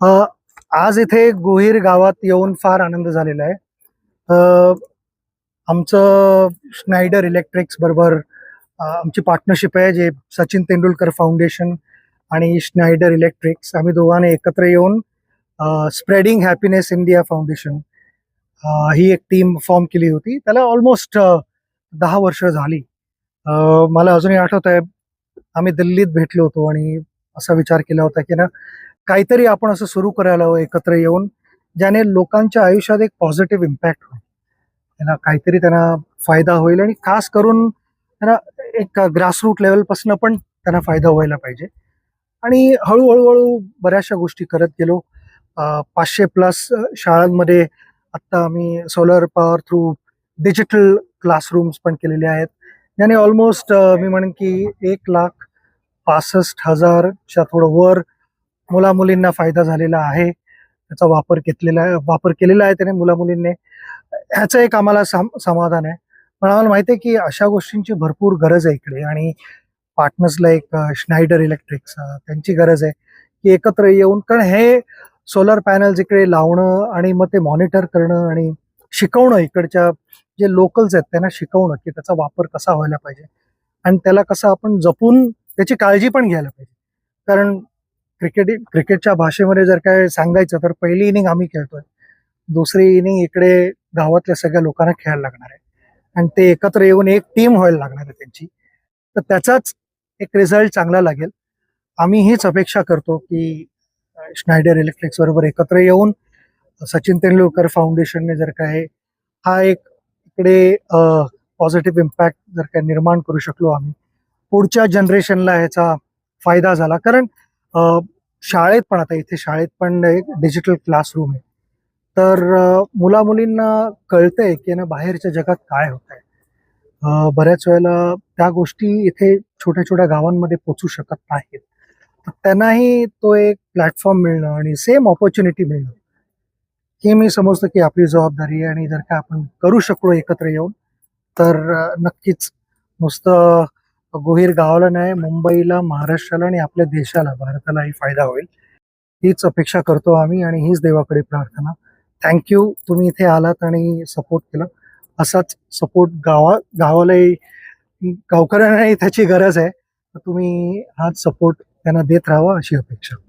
अ, आज इथे गोहीर गावात येऊन फार आनंद झालेला आहे. अ, आमचं स्नायडर इलेक्ट्रिक्स बरोबर आमची पार्टनरशिप आहे, जे सचिन तेंडुलकर फाउंडेशन आणि स्नायडर इलेक्ट्रिक्स आम्ही दोघांनी एकत्र येऊन स्प्रेडिंग हॅपीनेस इंडिया फाउंडेशन ही एक टीम फॉर्म केली होती. त्याला ऑलमोस्ट 10 वर्ष झाली. अ, मला अजूनही आठवत आहे, आम्ही दिल्लीत भेटलो होतो आणि असा विचार केला होता की ना, काहीतरी आपण असं सुरू करायला हवं एकत्र येऊन, ज्याने लोकांच्या आयुष्यात एक पॉझिटिव्ह इम्पॅक्ट होईल. त्यांना काहीतरी त्यांना फायदा होईल आणि खास करून त्यांना एक ग्रासरूट लेवलपासून पण त्यांना फायदा व्हायला पाहिजे. आणि हळू बऱ्याचशा गोष्टी करत गेलो. 500 प्लस शाळांमध्ये आत्ता आम्ही solar power through digital classrooms पण केलेले आहेत. ज्याने ऑलमोस्ट मी म्हणेन की 1,65,000च्या थोडं वर मुला-मुलींना फायदा झालेला आहे. त्याचा वापर केलेला आहे त्याने मुला-मुलींनी. ह्याचं एक आम्हाला समाधान आहे. पण आम्हाला माहिती आहे की अशा गोष्टींची भरपूर गरज आहे इकडे आणि पार्टनर्सला एक स्नायडर इलेक्ट्रिक्स त्यांची गरज आहे की एकत्र येऊन, कारण हे सोलर पॅनल्स इकडे लावणं आणि मग ते मॉनिटर करणं आणि शिकवणं, इकडच्या जे लोकल्स आहेत त्यांना शिकवणं की त्याचा वापर कसा व्हायला पाहिजे आणि त्याला कसं आपण जपून त्याची काळजी पण घ्यायला पाहिजे. कारण क्रिकेटच्या भाषेमध्ये जर काय सांगायचं तर पहिली इनिंग आम्ही खेळतोय, दुसरी इनिंग इकडे गावातल्या सगळ्या लोकांना खेळायला लागणार आहे आणि ते एकत्र येऊन एक टीम व्हायला लागणार आहे त्यांची. तर त्याचाच एक रिझल्ट चांगला लागेल. आम्ही हीच अपेक्षा करतो की स्नायडर इलेक्ट्रिक्स बरोबर एकत्र येऊन सचिन तेंडुलकर फाउंडेशनने जर काय हा एक इकडे पॉझिटिव्ह इम्पॅक्ट जर काय निर्माण करू शकलो आम्ही, पुढच्या जनरेशनला ह्याचा फायदा झाला. कारण अ, शाळेत पण आता इथे शाळेत पण एक डिजिटल क्लासरूम आहे. तर मुला-मुलींना कळतंय की ना बाहेरच्या जगात काय होतंय. बऱ्याच वेळेला त्या गोष्टी इथे छोट्या-छोट्या गावांमध्ये पोहोचू शकत नाहीत. तर त्यांनाही तो एक प्लॅटफॉर्म मिळणं आणि सेम अपॉर्च्युनिटी मिळणं, हे मी समजतो की आपली जबाबदारी आहे आणि जर का आपण करू शकलो एकत्र येऊन, तर नक्कीच नुसतं गोहीर गावाला नाही, मुंबईला, महाराष्ट्राला आणि आपल्या देशाला, भारतालाही फायदा होईल. हीच अपेक्षा करतो आम्ही आणि हीच देवाकडे प्रार्थना. थँक यू, तुम्ही इथे आलात आणि सपोर्ट केला. असाच सपोर्ट गावालाही, गावकऱ्यांनाही त्याची गरज आहे. तर तुम्ही हाच सपोर्ट त्यांना देत राहावा अशी अपेक्षा.